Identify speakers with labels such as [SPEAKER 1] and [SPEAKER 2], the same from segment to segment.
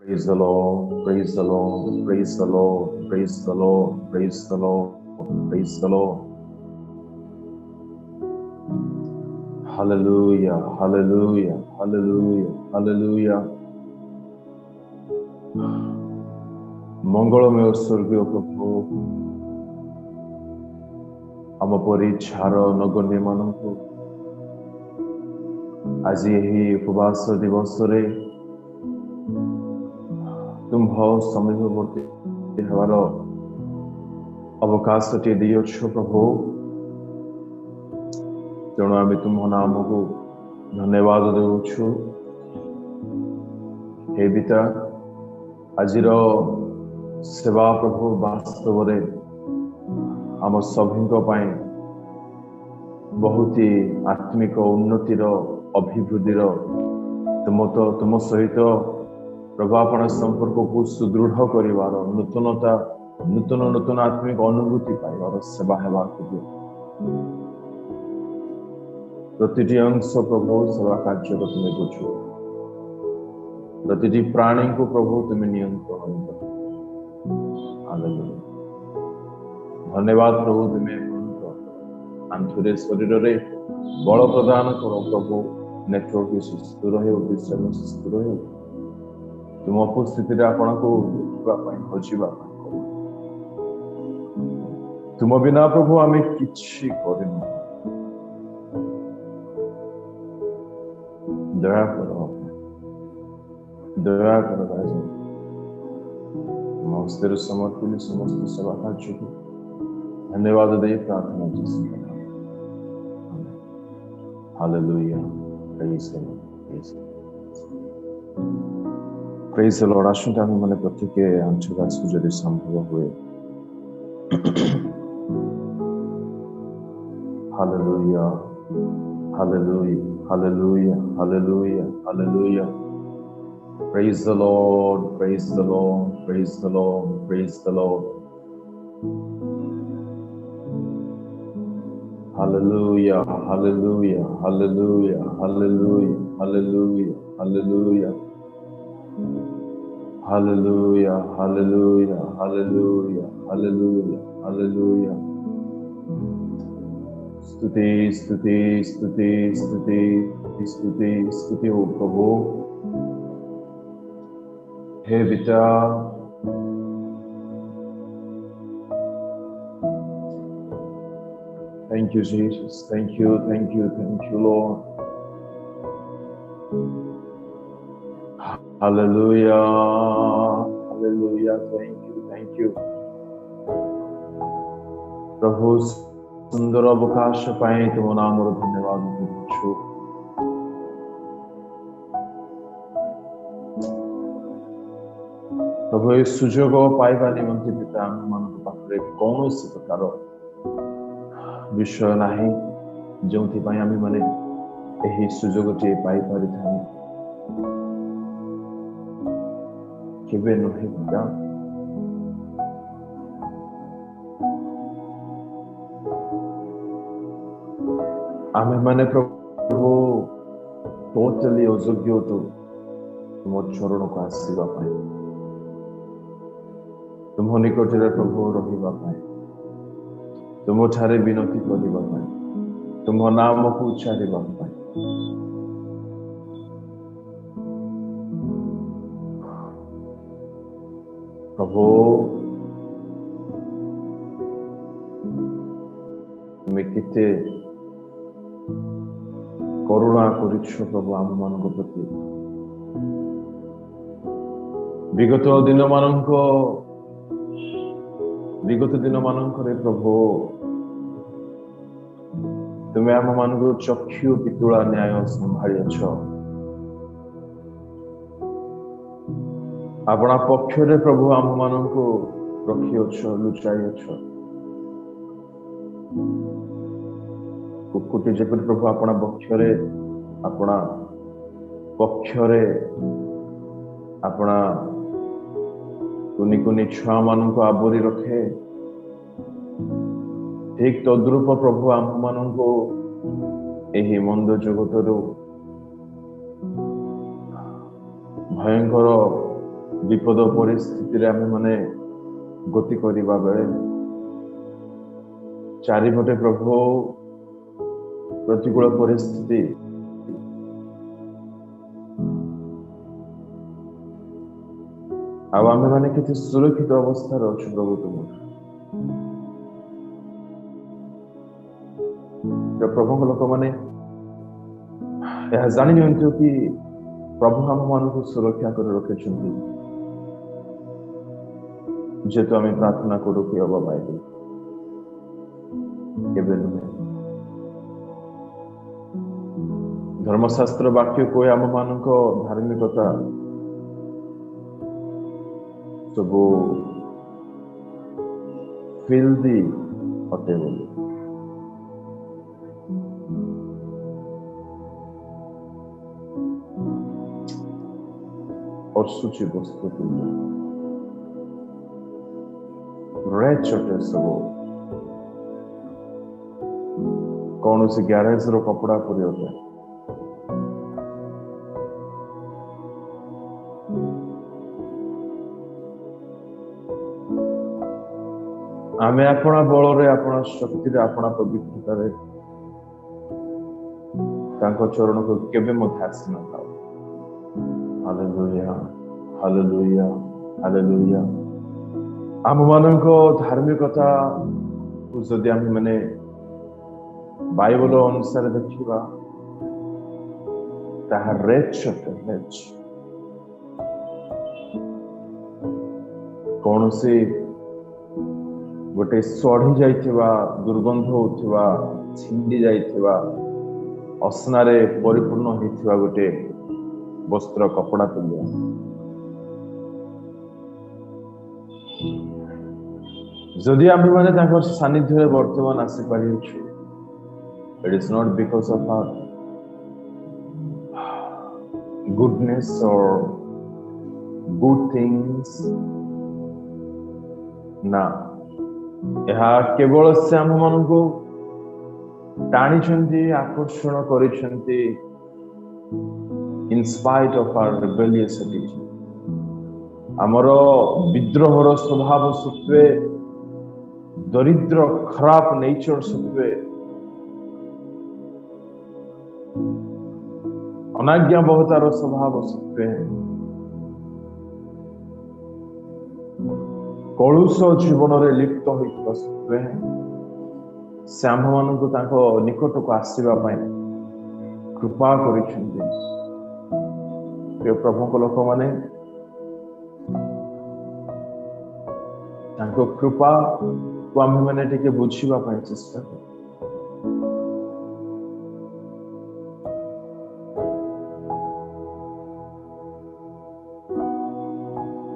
[SPEAKER 1] Praise the Lord, praise the Lord, praise the Lord, praise the Lord, praise the Lord, praise the Lord. Hallelujah, hallelujah, hallelujah, hallelujah. मंगलमय स्वर्गीय प्रभु आम परी छार नगण्य मानू आज यही उपवास दिवस रे तुम्ह समीपवर्ती हमार अवकाश टे दियछ प्रभु तेणु आम तुम नाम को धन्यवाद देउछु हे पिता आजिर सेवा प्रभु वास्तव रे आम सभी बहुत ही आत्मिक उन्नतिर अभिवृद्धि तुम सहित प्रभु आपण संपर्क को सुदृढ़ करिवार नूतनता नूतन नूतन आत्मिक अनुभूति पाइबार सेवा हेबार प्रतिटी अंश प्रभु सेवा कार्य को तुम्हें बुझो प्रतिटी प्राणी को प्रभु तुम्हें नियंत्रण करो धन्यवाद प्रभु तुम्हें आंतरे शरीर रे बल प्रदान करो प्रभु नेटवर्क सुस्थ रहे विश्राम सुस्थ रहे तुम उपस्थिति आपण को खोजा तुम बिना प्रभु आम कि दया करो दया करो राजा हस्ते समर्पित समस्त सेवा कार्य को धन्यवाद दे प्रार्थना hallelujah praise the lord praise the lord आसुंता हम माने प्रत्येक अंशदास को जदि संभव हुए hallelujah hallelujah hallelujah hallelujah hallelujah praise the lord praise the lord praise the lord praise the lord hallelujah hallelujah hallelujah hallelujah hallelujah hallelujah hallelujah hallelujah hallelujah hallelujah hallelujah स्तुति स्तुति स्तुति स्तुति स्तुति स्तुति हो प्रभु हे पिता thank you Jesus thank you Lord hallelujah hallelujah thank you प्रभु सुंदर अवकाश पाए तुम नाम धन्यवाद देछु प्रभु ये सुजोग पाइबा निमंते पिता आम मान पाखे कौन प्रकार विषय नाही जो आम माने यही सुजोग टे पाई पारि था केबे नहे पिता आमे माने प्रभु टोटली अयोग्य तो तुम चरण को आसवा तुम निकट प्रभु रहा तुम ठारे विनती करने तुम नाम को उच्चारिबा प्रभु तुम्हें केते करुणा करिछ प्रभु आम मान प्रति विगत दिन मानक प्रभु तुम्हें आम मान चक्षु पितुला न्याय संभाली अछ अपना पक्ष प्रभु आम मान रखी अछ लुचाई अछ कुकुटी जपरि प्रभु अपना पक्षरे अपना पक्षरे अपना कुनी कुनी छुआ मान को आवरी रखे ठीक तद्रूप प्रभु आम मान को यही मंद जगत भयंकर विपद परिस्थिति आम मैंने गति करने बेले चारिपटे प्रभु प्रतिकूल परिस्थिति आम मैंने कितने सुरक्षित अवस्था अच्छे प्रभु तुम प्रभु लोक मैंने जानी कि प्रभु आम मान को सुरक्षा कर रखे जेहेतु आम प्रार्थना करू कि हम पाइबे नुहे धर्मशास्त्र वाक्य कोई आम मान धार्मिकता सब फिल्दी अटे बोली असुचि वस्तु रेच अटे सब कौन सी ग्यारेज रो कपड़ा परी अटे आम अपना बल अपना शक्ति अपना पवित्रता चरण को केबे मत आसी न था हालेलुया हालेलुया हालेलुया आम मानक धार्मिकता जदि आम माने बाइबल अनुसार देखा रेच कौन सी गोटे सढ़ी जाइथिबा दुर्गंध होथिबा छिंडी जाइथिबा असनारे परिपूर्ण होइथिबा गोटे वस्त्र कपड़ा तुलिया जदि आम मैंने सानिध्य वर्तमान आसी पारि it is not because of our goodness और गुड थिंग्स ना यह केवल से आम मान को टाणी आकर्षण कर in spite of our rebellious attitude आमर विद्रोहर स्वभाव सत्वे दरिद्र खराब नेचर सत्वे अनाज्ञाबहतार स्वभाव सत्वे कलुष जीवन में लिप्त होता सत्वे से आम मान को निकट को आसवा कृपा कर प्रभु को लोक माने कृपा को आम मैंने टिके बुझा चेष्टा कर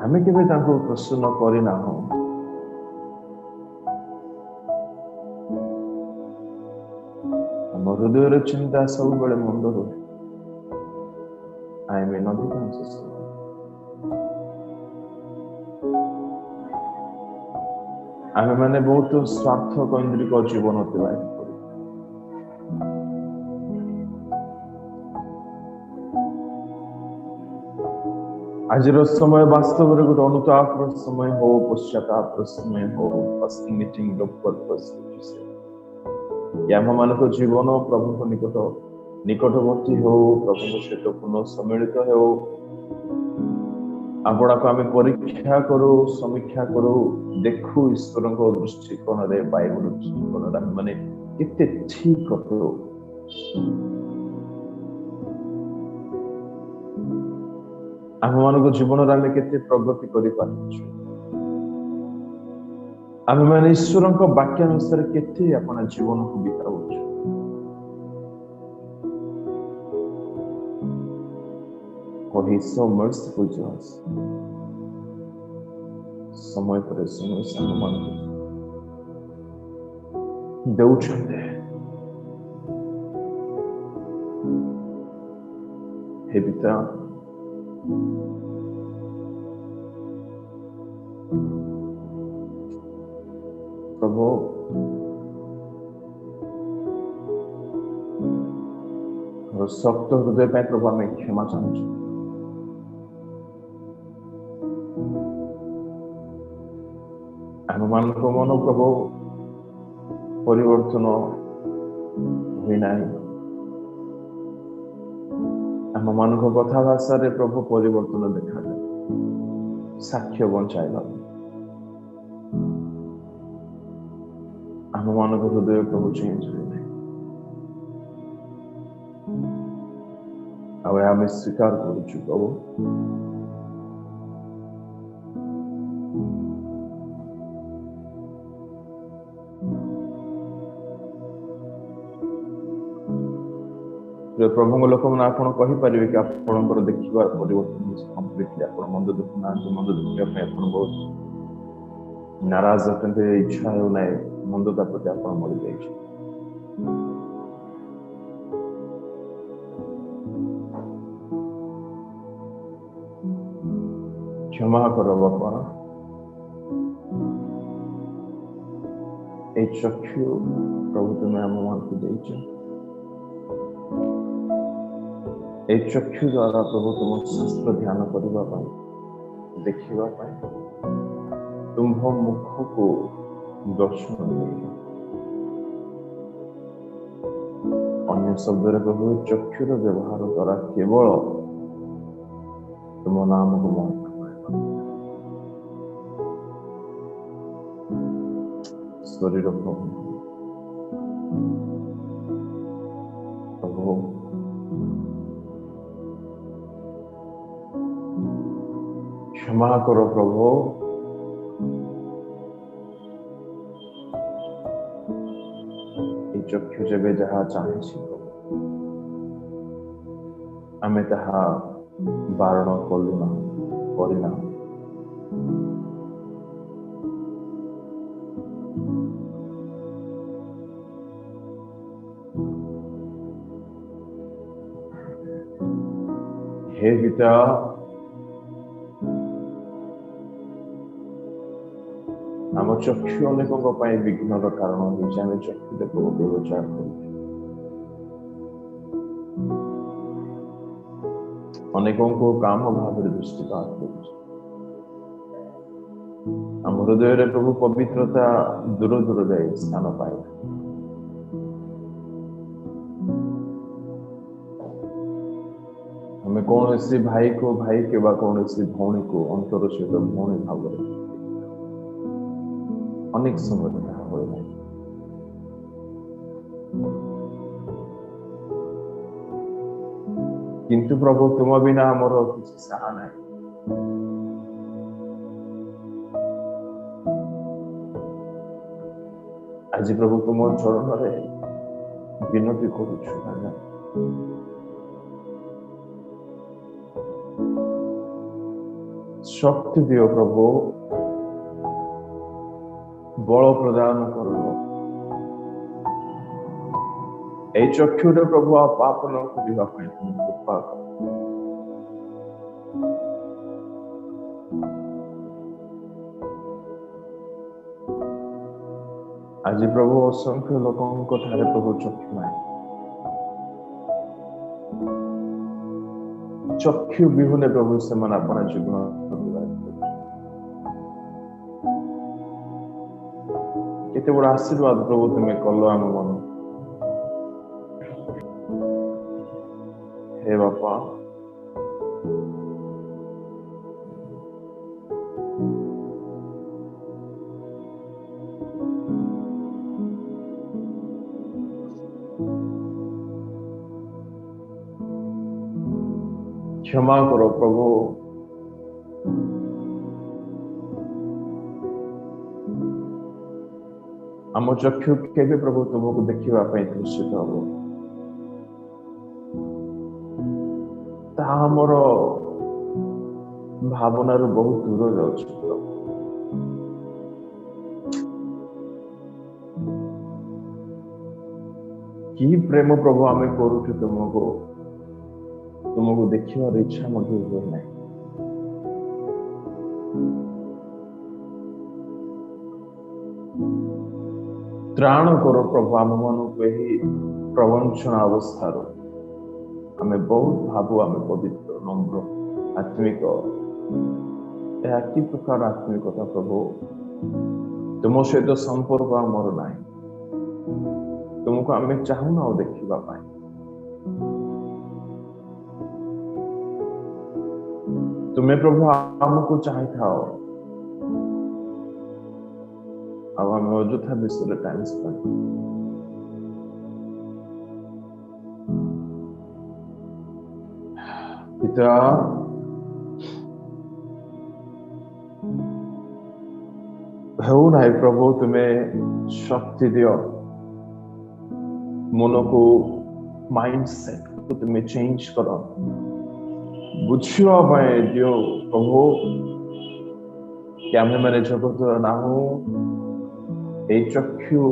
[SPEAKER 1] आमे केबे ताको प्रश्न करना हो हृदय चिंता सब बड़े मुंड रहे आई मे अधिकांश आमे मैंने बहुत स्वार्थ केन्द्रिक जीवन अतिबाहित कर आज समय वास्तव में गोटे अनुताप समय हो पश्चाताप समय हो फैसिनेटिंग पर्पस आम मान जीवन प्रभु निकट निकटवर्ती हो प्रभु सहित पुनः सम्मिलित हो आपण को आम परीक्षा करू समीक्षा करू देखू ईश्वर दृष्टिकोण बाइबल दृष्टिकोण माने केते ठीक करू आम मान जीवन आम केते प्रगति करि पारछु आम मैंने ईश्वर वाक्यानुसार केते अपना जीवन को बिताउछु For he is so merciful to us. समय पर समय सम्मान देउछन्ते हे पिता प्रभु शक्त हृदय प्रभु आम क्षमा चाहूँ आम मान मन प्रभु परिवर्तन हुई ना आम मान कथा भाषा प्रभु परिवर्तन देखा जाए साक्ष्य बचाइबा आम मान हृदय प्रभु चेंज हुए आम स्वीकार करुचु प्रभु प्रभु लोक मैंने आपड़ कहींपारे कि आपंकर देखा परिवर्तन कम्प्लीटली आप मंद देखुना मंद देखा बहुत नाराज अटंते इच्छा हो ना मंदता प्रति आप मरी जाइए क्षमा कर बापा ए चक्षु प्रभु तुम्हें आम मान को देच ए चक्षु द्वारा प्रभु तुम शास्त्र ध्यान करने देखा तुम मुख को दर्शन दे अन्य शब्द प्रभु चक्षुर व्यवहार द्वारा केवल तुम नाम को महत्व शरीर प्रभु क्षमा करो प्रभु चक्षु जब जहा चाहे आमे ताहा बारण कलु ना करना हे पिता आम चक्षु अनेक विघ्न कारण होम चक्षु देखो व्यवचार अनेकों को काम भाव दृष्टिपात आम हृदय प्रभु पवित्रता दूर दूर जाए स्थान पाए हमें कौन सी भाई को भाई के कौन सी भौणी को अंतर सहित भौणी भाव अनेक समय हो किंतु प्रभु तुम बिना आमर किसी साहा ना आज प्रभु तुम चरण में विनती करुछु शक्ति दियो प्रभु बल प्रदान कर चक्षु प्रभु आपन कृपा आज प्रभु असंख्य लोकों प्रभु चक्षु ना चक्षु विहुने प्रभु से मन अपना जीवन केते बड़ा आशीर्वाद प्रभु तुम्हें कल आम मन हे बापा क्षमा करो प्रभु आम चक्षु के प्रभु तुमको देखा तृषित हम तामर भावनार बहुत दूर जाऊँ कि प्रेम प्रभु आम करुचु तुमको देखार इच्छा हुए ना त्राण करो प्रभु आम मन को प्रवंचना अवस्था आम बहुत भाव आम पवित्र नम्र आत्मिक कि प्रकार आत्मिकता प्रभु तुम सहित संपर्क आमर ना, तुमको आम चाहूना देखा पाई। तुम्हें प्रभु आमको चाहे था आम अଯଥା विषय टाइम स्पेंड पिता हो ना प्रभु तुम्हें शक्ति दियो, मन को माइंडसेट को तुम्हें चेंज करो, बुझा दियो प्रभु कि आम मैंने जगत ना हो ये चक्षु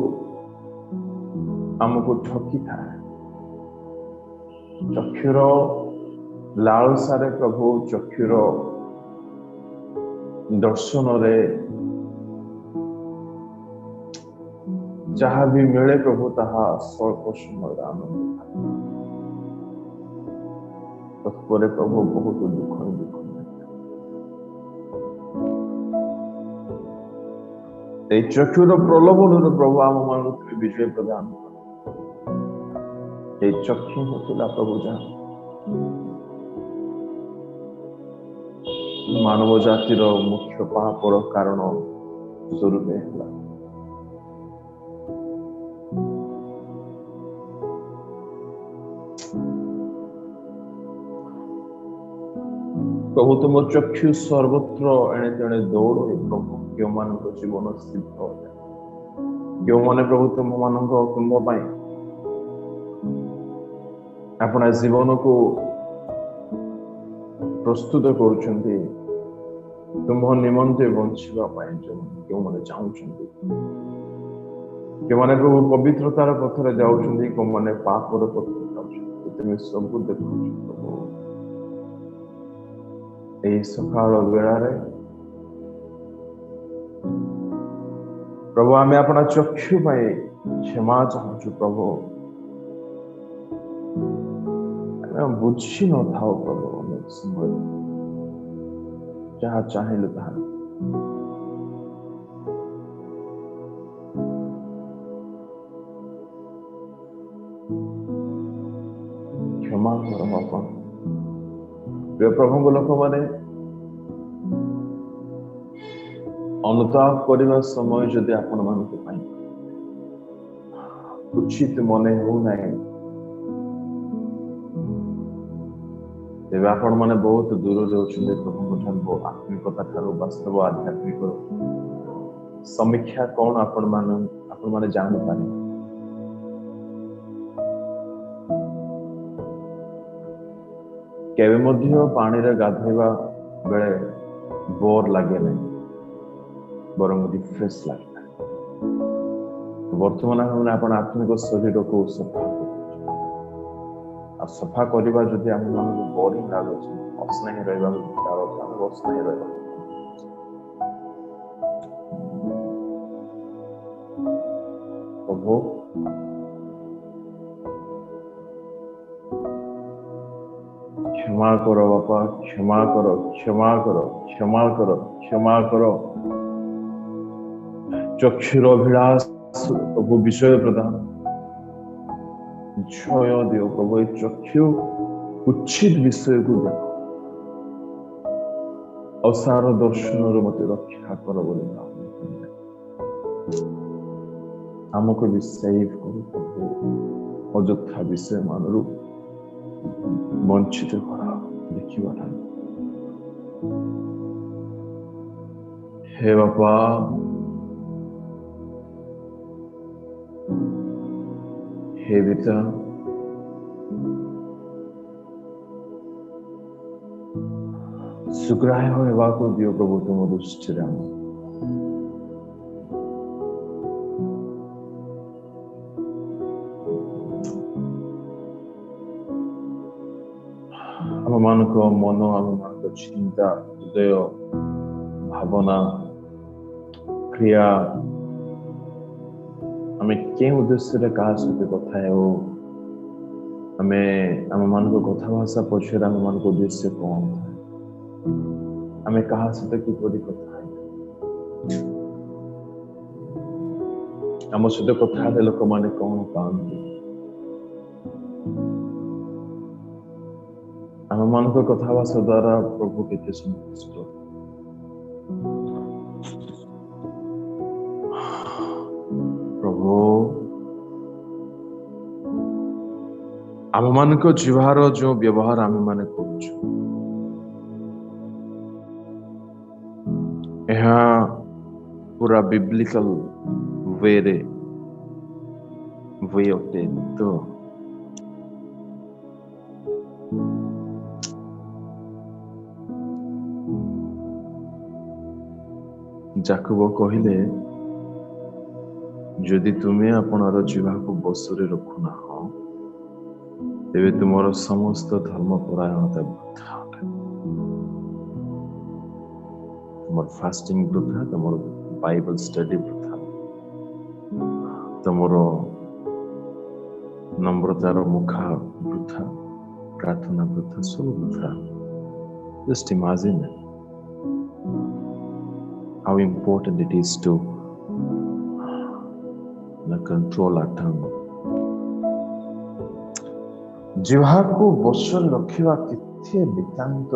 [SPEAKER 1] आमको ठकी था, चक्षुर लालसारे प्रभु चक्षुर दर्शन रे जहाँ भी मिले प्रभु ताहा स्वल्प समय आनंद तत्पर प्रभु बहुत दुख चक्षुर प्रलोभन प्रभु आम मान विजय प्रदान कर चक्षु होता प्रभु जहाँ मानव जातिर मुख्य पापर कारण स्वरूप है। प्रभु तुम चक्षु सर्वत्र एणे तेणे दौड़ प्रभु क्यों मान जीवन सिद्ध क्यों मैंने प्रभु तुम मान तुम अपना जीवन को प्रस्तुत करुछंती तुम निमंते बंचापी क्यों मैंने चाहते क्यों मैंने प्रभु पवित्रतार पथरे जाऊँगी क्यों मैंने पापर पथरे जाऊँगी तुम्हें सब देख प्रभु यही सकाल बेला प्रभु आम अपना चक्षु क्षमा चाहूँ प्रभु बुझी न था प्रभु अनेक समय जहाँ चाहिए ताहा क्षमा कर प्रिय प्रभु लोक मैंने अनुताप करने समय जदि आपण मान उचित मन हो ना तेज आपण मैंने बहुत दूर जाऊँ प्रभु आत्मिकता ठार वास्तव आध्यात्मिक समीक्षा कौन आपण मैंने जानी पारे केवे मध्य पानी रे गाधेवा बेले बोर लगे नहीं बरं रिफ्रेश लगता है। वर्तमान हमने अपन आत्मिक शरीर को सफा करवा जदि आम मान बोरिंग लगे अस्नेह रहा अस्नेह रहा प्रभु क्षमा करो बापा क्षमा करो क्षमा करो क्षमा करो क्षमा करो चक्षुर अभिलाष प्रभु विषय प्रदान जय दियो प्रभु चक्षु उचित विषय को देख असार दर्शन मत रक्षा कर आमको भी सेव करो प्रभु अଯଥା विषय मानू वंचित कर देखा हे बापा हे पिता सुग्राह्य होगा को दियो प्रभु तुम दृष्टि आम मान मन आम मान चिंता हृदय भावना क्रिया आम के उद्देश्य क्या सहित कथा आम मान कथा भाषा पछे आम मान उद्देश्य कौन था आम क्या सहित किपरि कथा आम सहित कथा हेले लोक मैंने कौन पाती आम मान कथावार्ता द्वारा प्रभु केते संतुष्ट प्रभु आम मान जीवार जो व्यवहार आम मान पूरा बिब्लिकल वे अटे तो जाकब कहले जदि तुम्हें आपणार जीवा को बसरे रखुना तेरे तुमर समस्त धर्म परायणता वृथा तुम फास्टिंग वृथा तुम बाइबल स्टडी वृथा तुम नम्रतार मुखा वृथा प्रार्थना वृथा सब वृथा just imagine how important it is to control our tongue. जिह्वा को बसर रखा केते नितांत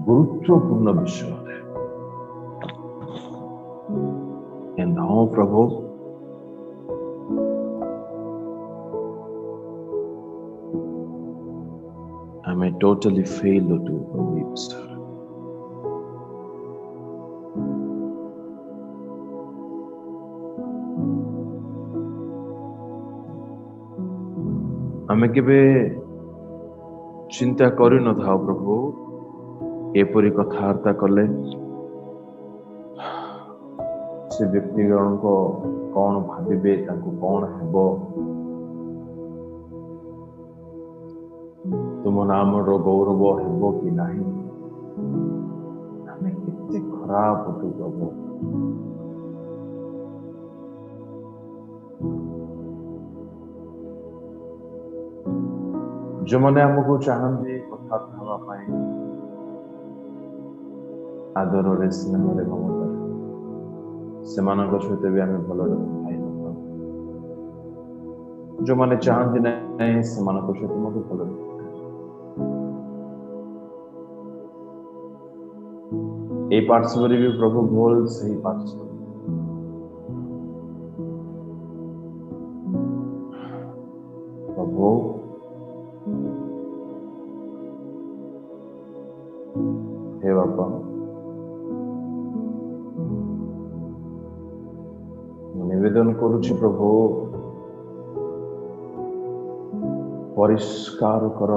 [SPEAKER 1] गुरुत्वपूर्ण विषय and how Prabhu I may totally fail to do this. आमे केबे चिंता करि न था प्रभु एपरी कथावार्ता कले से व्यक्तिगण को कौन भाविबे ताको कौन हेबो तुम नाम रो गौरव हेबो कि नाही आमे कितने खराब होतो प्रभु जो मैंने हमको चाहते कथा हवाई आदर स्नेह ममता से सहित भी आम भल जो मैंने चाहती नहीं से सहित मत भल ये पार्श्व भी प्रभु भोल सही पार्श्व प्रभु हे बापा निवेदन करुछि प्रभु परिष्कार कर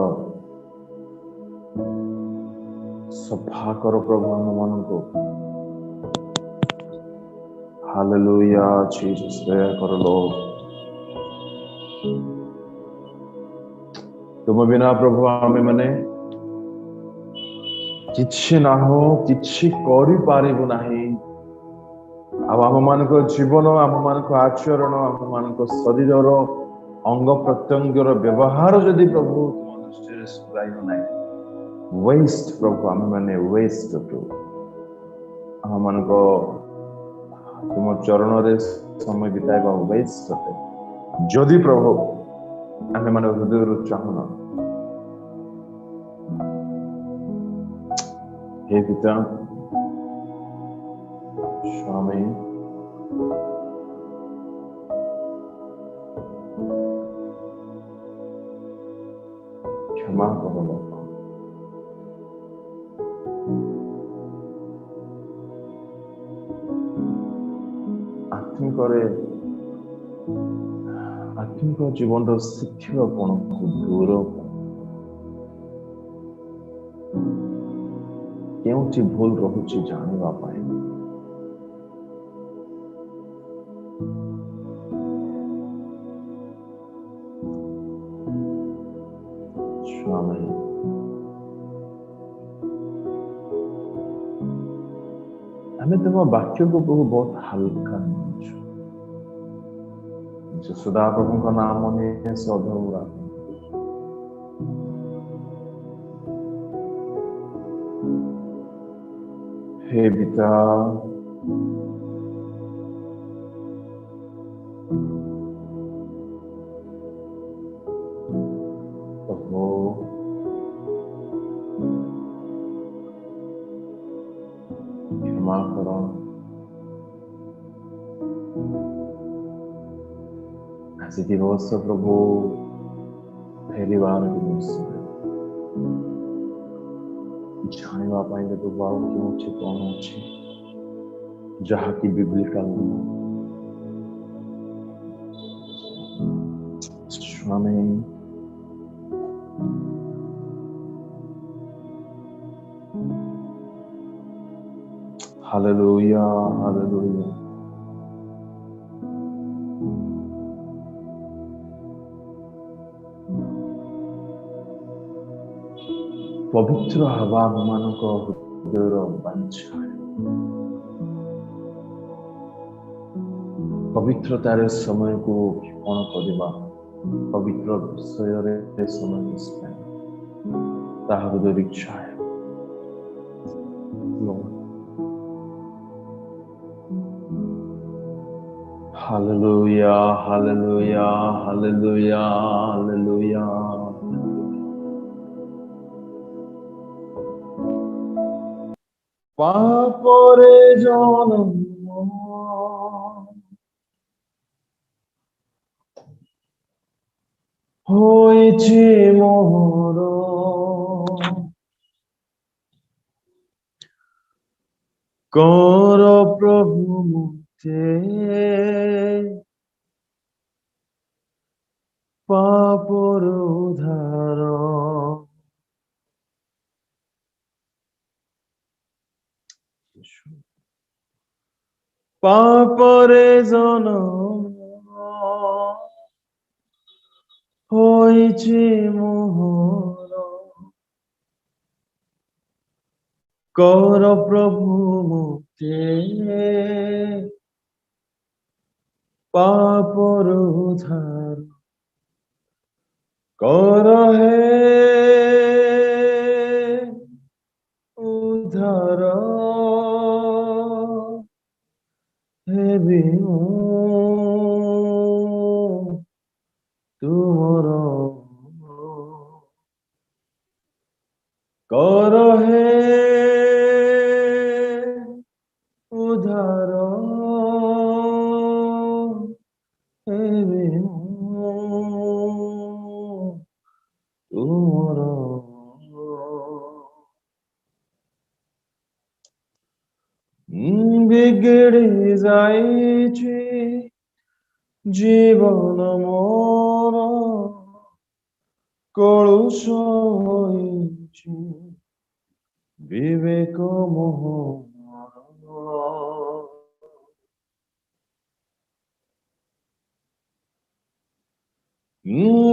[SPEAKER 1] सफा कर प्रभु हम मन को हालेलुया जीसस दया कर लो तुम बिना प्रभु आमे माने किछि ना हो किछि करि पारिबु नाही आम मान जीवन आम मान आचरण आम मान शरीर अंग प्रत्यंगर व्यवहार जदि प्रभु तुम दृष्टि सुधार ना वेस्ट प्रभु आम मैंने वेस्ट आम मान तुम चरण रे समय बिताइबा वेस्ट अटे जदि प्रभु आम मैंने हृदय चाहूना हे पिता स्वामी क्षमा करो आत्मिक जीवन शिथिलपण को दूर केउठी भूल रहुछि जानिबा पाए स्वामी हमें तुम वाक्य को बहुत हल्का सदा प्रभु का नाम में सौधरा हे पिता क्षमा करो। ଆଜି ଦିବସ ପ୍ରଭୁ ଫେରିବାର ଦିବସ ଜାଣିବା ପାଇଁ ପ୍ରଭୁ ଆଉ କେଉଁ ଅଛି କଣ ଅଛି ଯାହାକି ବିବ୍ଲିକାଲ ଆମେ ହାଲେଲୁୟା ହାଲେଲୁୟା। ପବିତ୍ର ହେବା ଆମମାନଙ୍କ ହୃଦୟର ବାଞ୍ଛା, ପବିତ୍ରତାରେ ସମୟକୁ କ୍ଷେପଣ କରିବା, ପବିତ୍ର ବିଷୟରେ ସମୟ ସ୍ପେଣ୍ଡ, ତାହା ହୃଦୟର ଇଚ୍ଛା। Hallelujah, hallelujah, hallelujah, hallelujah. পাপরে জন্ম হয়েছে মোর, কর প্রভু মুক্তে পাপর উদ্ধার। পাপরে জন্ম হয়েছে মোর, কর প্রভু মুক্তে পাপর উদ্ধার। কর হে উদ্ধার, হেবি তুমর, কর হে উদ্ধার, হেবি তুমর। বিগড়ে যাইছি জীবন মোর, কলুষ হইছি বিবেক মোহর।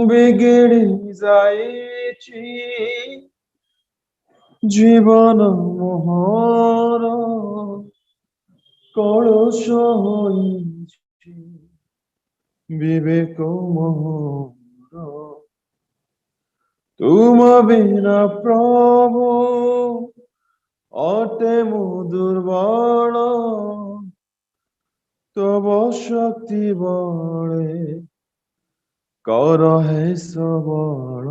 [SPEAKER 1] বিগড়ে যাইছি জীবন মোহর, কলুষ হইছি বিবেক মোহর। তুম বিনা প্রভু অটে মু দুর্বল, তব শক্তি বলে কর হে সবল।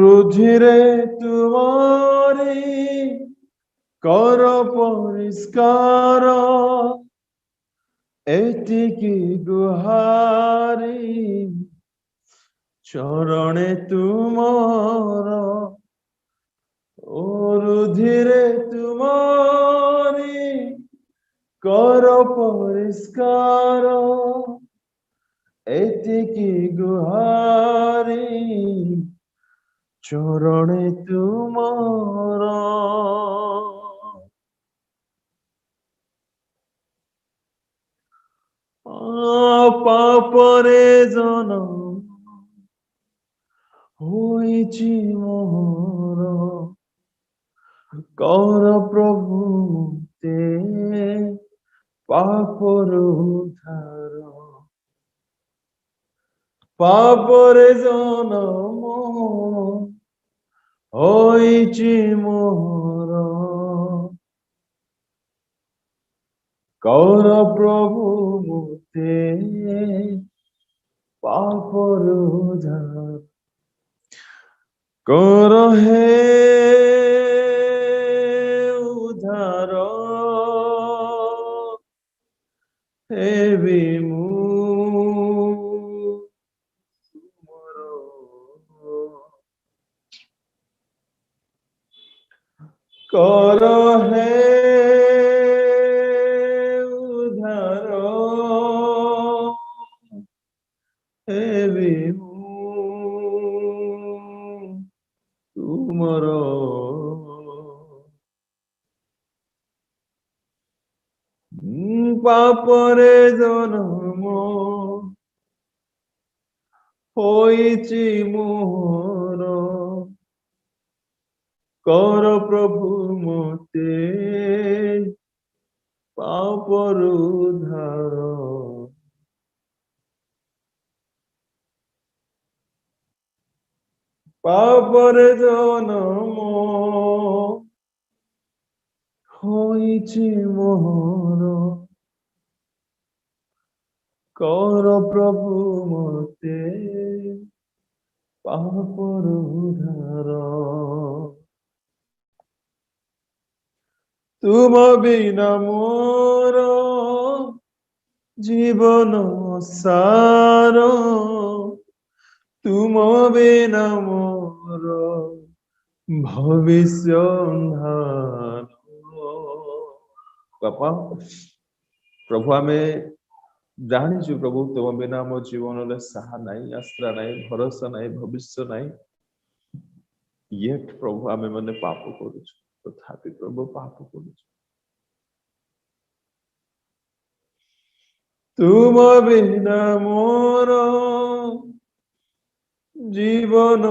[SPEAKER 1] রুধিরে তুমারি কর পরিষ্কার, এতিকি গুহারি চরণে তুমর। ও রুধিরে তুমারি কর পরিষ্কার, এতিকি গুহারি চরণে তুমর। পাপরে জন্ম হইছি মোর, কর প্রভু মুক্তে পাপর উদ্ধার। পাপরে জন্ম হইছি মোর, কর প্রভু মুক্তে পাপর উদ্ধার। কর হে कर है उधार हेबी तुमर पापरे जन्म होइछि मोर कर प्रभु मते पापरु उद्धार पापरे जन्म होइछि मोर कर प्रभु मते पापरु उद्धार तुम बिना मोर जीवन सार तुम बिना मोर भविष्य अन्धार बापा प्रभु आम जाचु प्रभु तुम बिना मो जीवन साहा नाई आश्रा नाई भरोसा नाई भविष्य नाई ये प्रभु आम मैंने पाप करुचु तथापि प्रभु पाप करुचु तुम बिना मोर जीवन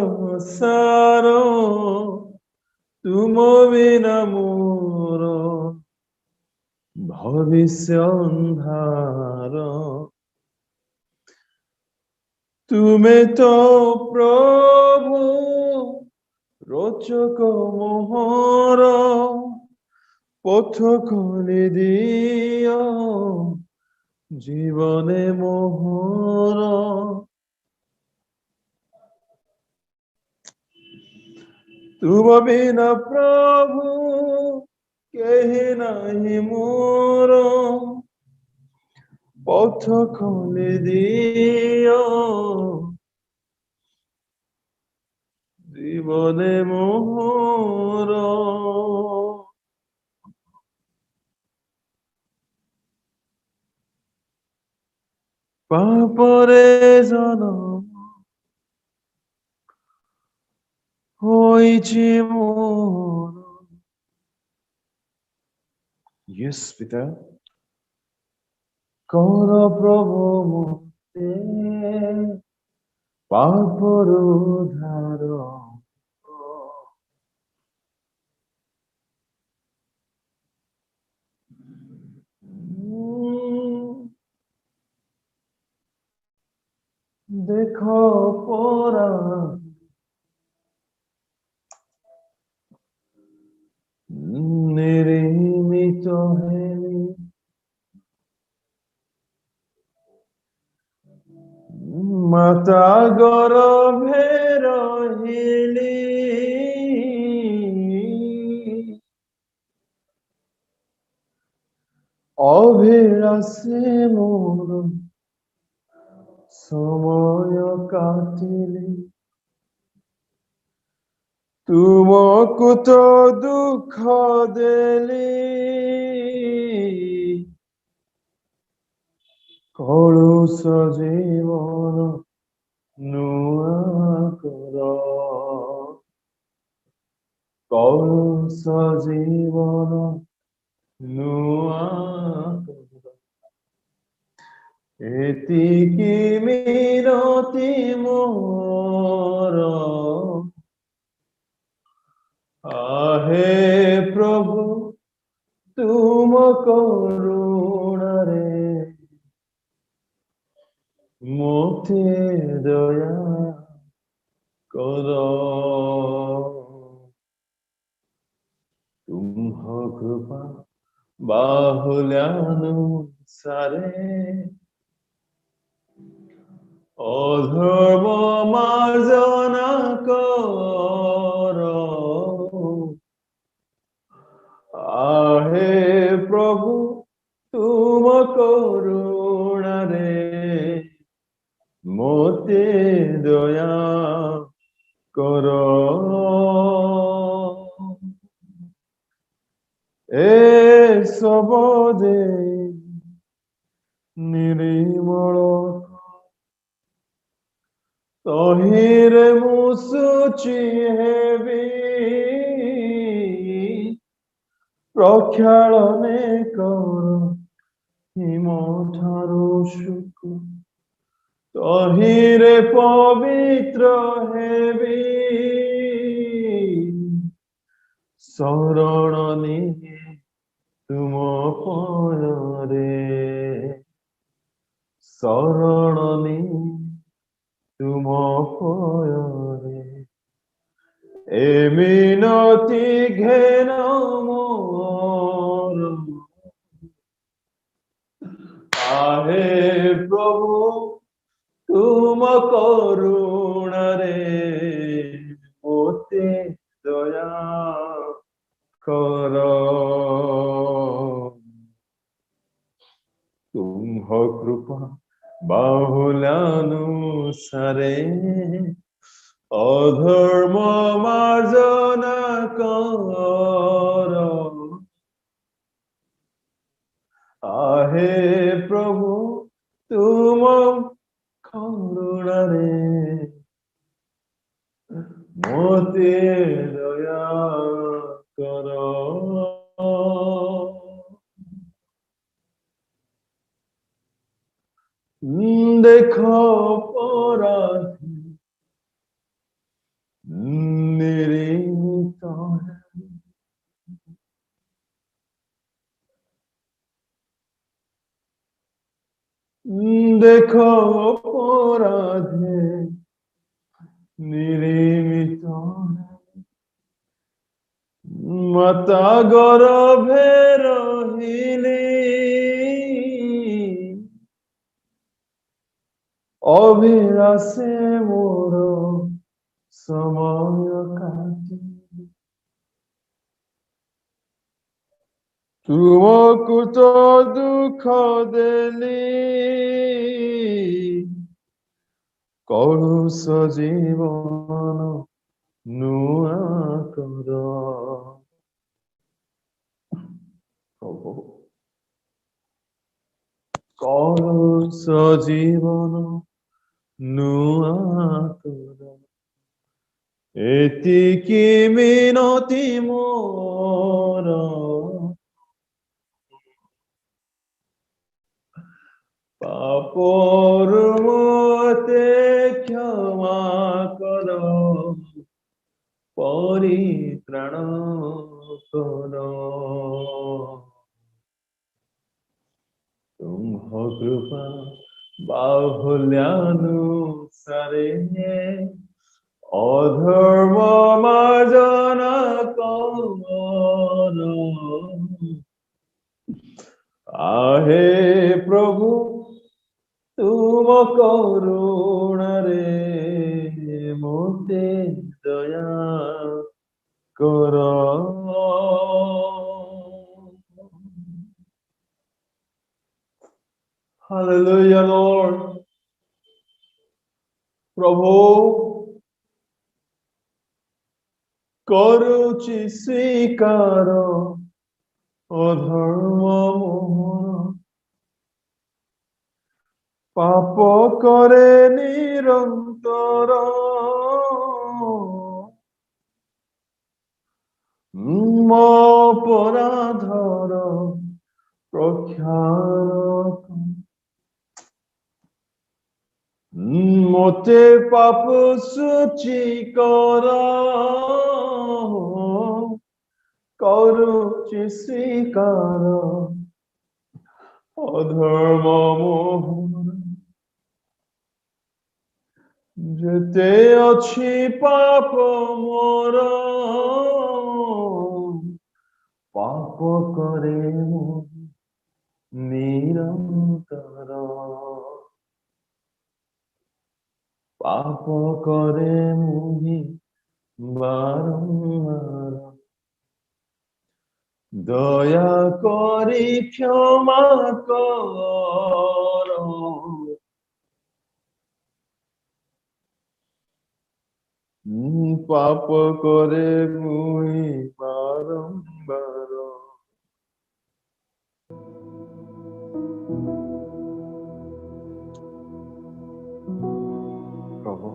[SPEAKER 1] सार तुम बिना मोर भविष्य अन्धार तुम्हें तो प्रभु रोचक मोहर पथ खोली दियो जीवने मोहर तुम बिना प्रभु केहि नहीं मोर पथ खोली दियो जीवने मोहर पापरे जन्म होइछि मोर यस पिता कर प्रभु मते पापरु उद्धार देखो परा निर्मित है माता गर्भे रहिली अभिलाषे मोर समय काटिली तुमको तो दुख देली कलुष जीवन नुआ कर कलुष जीवन नुआ एतिकी मिनती मोर आहे प्रभु तुम करुणा रे मोते दया कर तुम कृपा बाहुल्यानुसारे अधर्म मार्जना कर आहे प्रभु तुम करुणा रे मोते दया कर ଏସବୁ ଦେଇ ନିର୍ମଳ ତହିଁରେ ମୁଁ ଶୁଚି ହେବି ପ୍ରକ୍ଷାଳନେ କର ହିମ ଠାରୁ ଶୁକ ତହିଁରେ ପବିତ୍ର ହେବି ଶରଣ ନିଏ ତୁମ ପୟରେ ଶରଣ ନିଏ ତୁମ ପୟରେ ଏ ମିନତି ଘେନ ମୋର आहे प्रभु तुम करुणारे मोते दया कर तुम कृपा बाहुल्यानुसारे अधर्म मार्जना कर आहे प्रभु तुम करुणारे मोते दया कर देखो अपराधी निर्मित देखो अपराधे निर्मित माता गर्भे रहिली अभिलाषे मोर समय काटी तुमको तो दुख देली कलुष जीवन नुआ कर कलुष जीवन नुआ कर एतिकी मिनति मोर पापर मते क्षमा कर परित्राण कर तुम कृपा बाहुल्यानुसारे अधर्म मार्जना कर आहे प्रभु तुम करुणारे मोते दया कर हालेलुया लॉर्ड प्रभु करुछि स्वीकार अधर्म मोहन पाप करे निरंतर मो अपराधर प्रख्यान मोते पाप सूची कर करुछि स्वीकार अधर्म मोहन जेते अछि पाप मोर पाप करे निरंतर पाप करे मुहि बारंबार दया करी क्षमा कर पाप करे मुहि बारंबार ପ୍ରଭୁ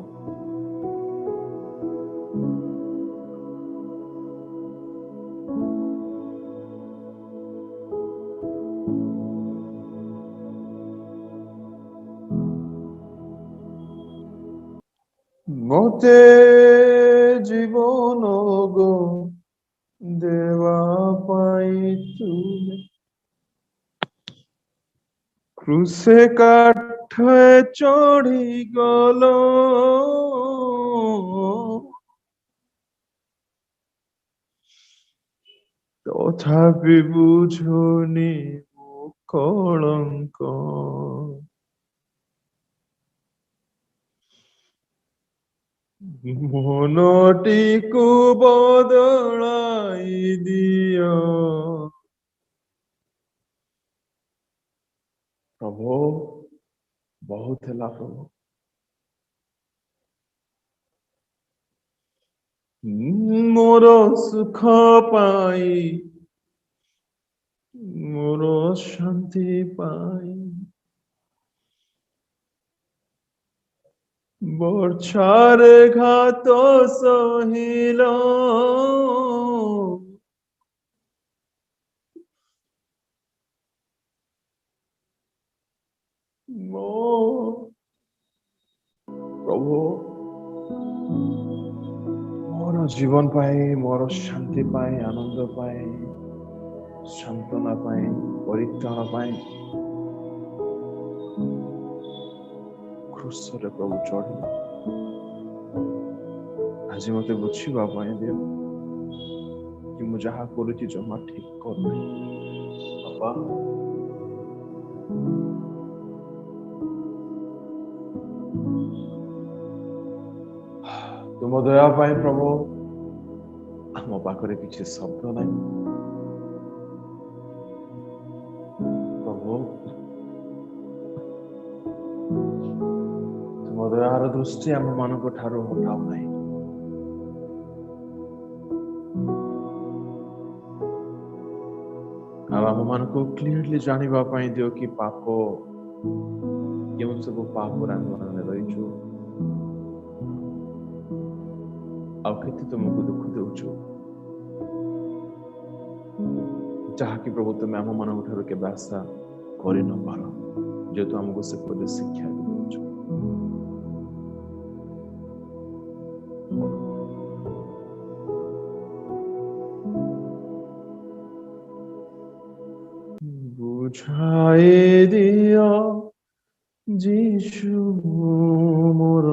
[SPEAKER 1] ମୋତେ ଜୀବନ ଗୋ ଦେବା ପାଇଁ ତୁମେ କ୍ରୁଶେ କାଠେ ଚଢ଼ିଗଲ, ତଥାପି ବୁଝୁନି ମୋ କଳଙ୍କ। ମନଟିକୁ ବଦଳାଇ ଦିଅ ପ୍ରଭୁ। ବହୁତ ହେଲା ପ୍ରଭୁ। ମୋର ସୁଖ ପାଇଁ, ମୋର ଶାନ୍ତି ପାଇଁ ବର୍ଷାରେ ଘାତ ସହିଲ, ପ୍ରଭୁ ମୋର ଜୀବନ ପାଇଁ, ମୋର ଶାନ୍ତି ପାଇଁ, ଆନନ୍ଦ ପାଇଁ, ସାନ୍ତ୍ୱନା ପାଇଁ, ପରିତ୍ରାଣ ପାଇଁ କ୍ରୁଶରେ ପ୍ରଭୁ ଚଢ଼ିଲ। ଆଜି ମତେ ବୁଝିବା ପାଇଁ ଦିଅ କି ମୁଁ ଯାହା କରୁଛି ଜମା ଠିକ କରୁନି ବାପା। ତୁମ ଦୟା ପାଇଁ ପ୍ରଭୁ ଆମ ପାଖରେ କିଛି ଶବ୍ଦ ନାହିଁ ପ୍ରଭୁ। ତୁମ ଦୟାର ଦୃଷ୍ଟି ଆମ ମାନଙ୍କ ଠାରୁ ହଟାଉ ନାହିଁ। ଆଉ ଆମ ମାନଙ୍କୁ କ୍ଲିୟରଲି ଜାଣିବା ପାଇଁ ଦିଅ କି ପାପ କେଉଁ ସବୁ ପାପରେ ଆମେ ରହିଛୁ, ଆଉ କେତେ ତୁମକୁ ଦୁଃଖ ଦେଉଛୁ, ଯାହାକି ପ୍ରଭୁ ତୁମେ ଆମ ମାନଙ୍କ ଠାରୁ କେବେ ଆଶା କରିନପାର, ଯେହେତୁ ଆମକୁ ସେପରି ଶିକ୍ଷା ଦେଉଛୁ। ବୁଝାଇ ଦିଅ ଯୀଶୁ ମୋର,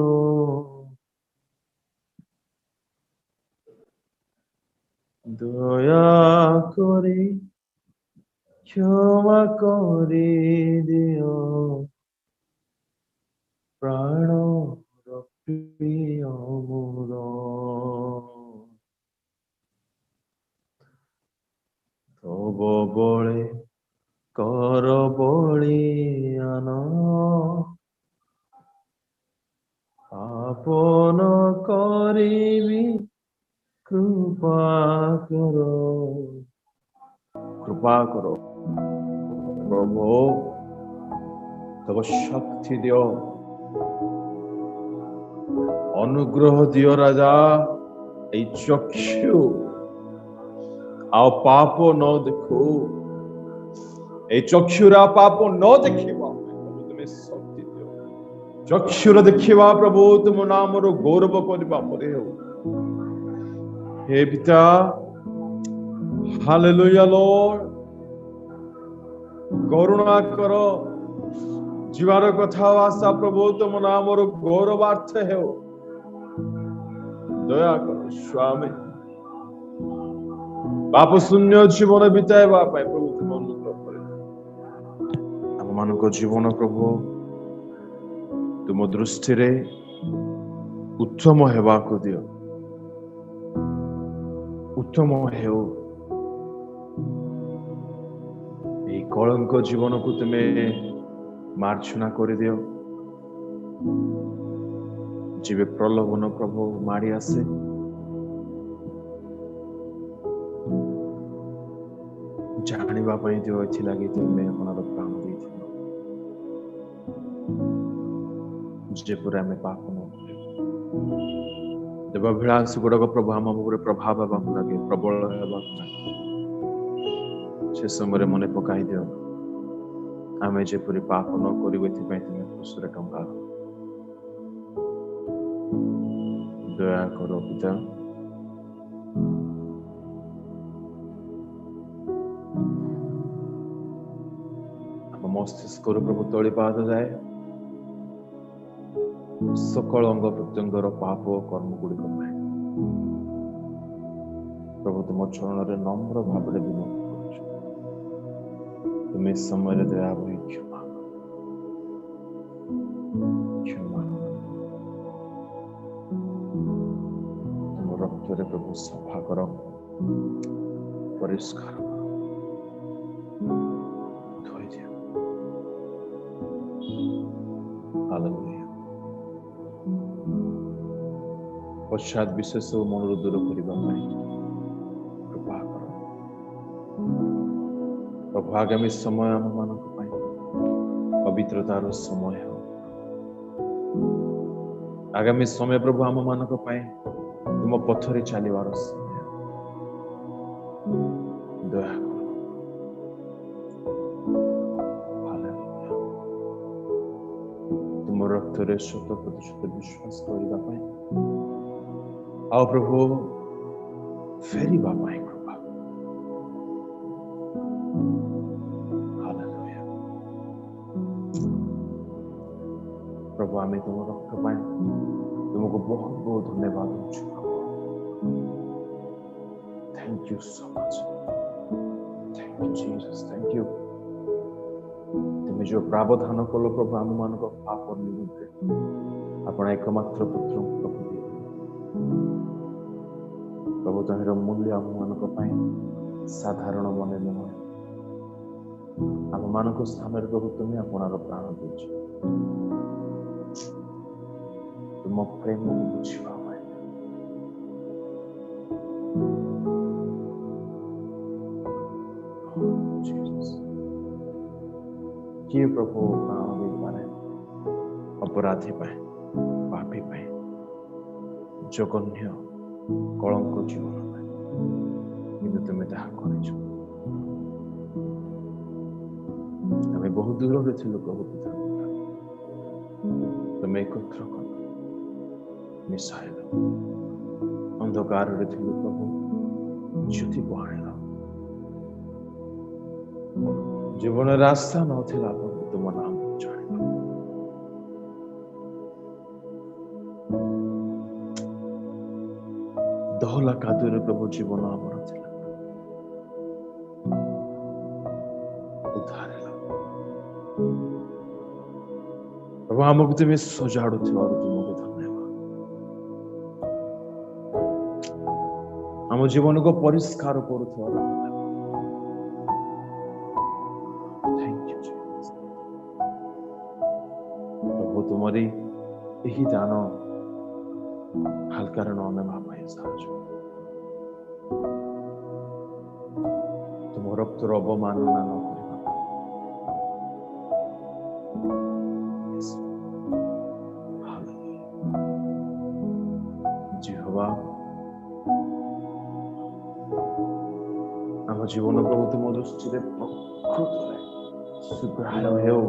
[SPEAKER 1] ଦୟା କରି କ୍ଷମା କରି ଦିଅ ପ୍ରାଣ ପ୍ରିୟ ମୋର। ତବ ବଳେ କର ବଳିୟାନ, ଆପନ କରିବି କୃପା କର, କୃପା କର ପ୍ରଭୁ। ତବ ଶକ୍ତି ଦିଅ, ଅନୁଗ୍ରହ ଦିଅ ରାଜା। এই চক্ষু ଆଉ ପାପ ନ ଦେଖୁ, এই ଚକ୍ଷୁର ପାପ ନ ଦେଖିବା ପ୍ରଭୁ ତୁମେ ଶକ୍ତି ଦିଅ। ଚକ୍ଷୁର ଦେଖିବା ପ୍ରଭୁ ତୁମ ନାମର ଗୌରବ କରିବା ପରେ ହେଉ। ହେ ପିତା, ହାଲେଲୁୟା ଲର୍ଡ, କରୁଣା କର। ଯିବାର କଥା ଆଶା ପ୍ରଭୁ ତୁମ ନାମର ଗୌରବାର୍ଥ ହେଉ। ଦୟା କର ସ୍ୱାମୀ, ପାପ ଶୂନ୍ୟ ଜୀବନ ବିତାଇବା ପାଇଁ ପ୍ରଭୁ ତୁମ ଅନୁଗ୍ରହ କରେ। ଆମ ମାନଙ୍କ ଜୀବନ ପ୍ରଭୁ ତୁମ ଦୃଷ୍ଟିରେ ଉତ୍ତମ ହେବାକୁ ଦିଅ, ଉତ୍ତମ ହେଉ। এই କଳଙ୍କ ଜୀବନକୁ ତୁମେ ମାର୍ଜନା କରିଦିଅ। ଯେବେ ପ୍ରଲୋଭନ ପ୍ରଭୁ ମାଡ଼ି ଆସେ, ଜାଣିବା ପାଇଁ ଦିଅ ଏଥିଲାଗି ତୁମେ ଆପଣର ପ୍ରାଣ ଦେଇଥିଲ। जेपुर आम पाप न देवाभिलाष गुड़ाक प्रभु आम प्रभाव होगा लगे प्रबल होगा से समय मन पकई दियो आम जेपरी पाप न करूँ तुम्हें खुशरे टंका दया कर पिता मस्तिष्क प्रभु तली पाद जाए सकल अंग प्रत्यंगर पाप कर्म गुड़िक प्रभु तुम चरण में नम्र भाव विनती तुम्हें समय दया बही क्षमा क्षमा तुम रक्त प्रभु सफा कर परिष्कार पश्चात विशेष मन दूर करने कृपा कर प्रभु आगामी समय आम मान पवित्रतार समय हो आगामी समय प्रभु आम मान तुम पथरे चलवार समय दया तुम रक्त 100% विश्वास करने आओ प्रभु फेरी कृपा हालेलुया प्रभु आम तुम रक्त तुमको बहुत बहुत धन्यवाद thank you so much thank you Jesus thank you तुम्हें जो प्रावधान कल प्रभु आम मान पाप निमित्ते आपण एकमात्र पुत्र प्रभु प्रभु तहर मूल्य आम मान साधारण मन नुह आम मान स्थान प्रभु तुम्हें आपणार प्राण दीच तुम प्रेम को बुझा किए प्रभु प्राण दे पारे अपराधी पापी जघन्य कलंक जीवन कि तुम्हें कर बहुत दूर थी प्रभु पिता तुम्हें एकत्र कर मिसाइल अंधकार थी प्रभु ज्योति को आण जीवन रास्ता नाला प्रभु तुम नाम जान दहला कादुरे प्रभु जीवन आमर उद्धार प्रभु आमको तुम्हें सजाड़ू तुमको धन्यवाद आम जीवन को परिष्कार कर प्रभु तुम्हारी यही दान हल्कार नमे भाव तुम रक्तर अवमानना न जिहवा आम जीवन प्रभु तुम दृष्टि प्रकृत सुग्राह्य हो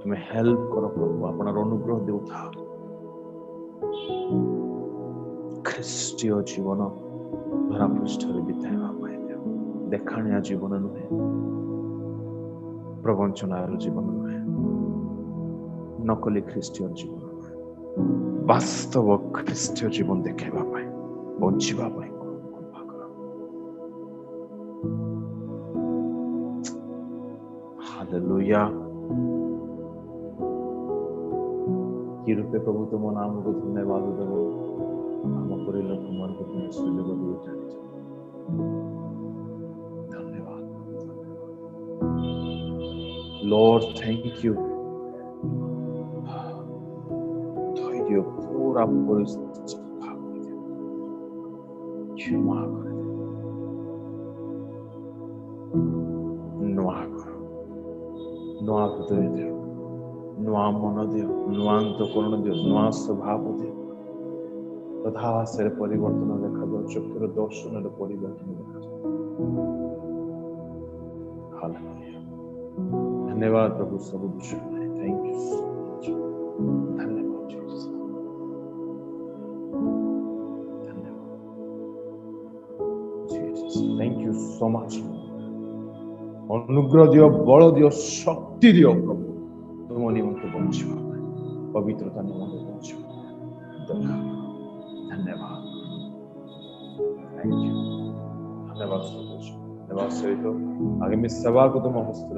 [SPEAKER 1] तुम्हें हेल्प कर प्रभु अपना अनुग्रह देउ था ख्रीष्टीय जीवन धरा पृष्ठ बिताइबा देखाणिया जीवन नुहे प्रवंचनार जीवन नुहे नकली ख्रीष्टीय जीवन नुहे वास्तव ख्रीष्टीय जीवन देखा बंचा कृपा कर हालेलुया कि रूपे प्रभु तुम नाम को धन्यवाद देव आम पर लोक मन को तुम्हें सुजोग दिए जानी धन्यवाद लॉर्ड थैंक यू धैर्य पूरा क्षमा कर नुआ कर नुआ को दे ନୂଆ ମନ ଦିଅ, ନୂଆ ଅନ୍ତଃକରଣ ଦିଅ, ନୂଆ ସ୍ୱଭାବ ଦିଅ। ତଥାଶରେ ପରିବର୍ତ୍ତନ ଦେଖାଯାଉ, ଚକ୍ଷୁର ଦର୍ଶନରେ ପରିବର୍ତ୍ତନ ଦେଖାଯାଉ। ହାଲେଲୁୟା। ଧନ୍ୟବାଦ ପ୍ରଭୁ ସବୁ ବିଷୟ ପାଇଁ। Thank you so much. धन्यवाद जीसस। धन्यवाद Jesus. Thank you so much. अनुग्रह दियो, बल दियो, शक्ति दियो प्रभु तुम निमंत्रण पहुंचवा पवित्रता निमंत्रण पहुंचवा। धन्यवाद। Thank you. धन्यवाद सहित आगामी सभा को तुम हस्त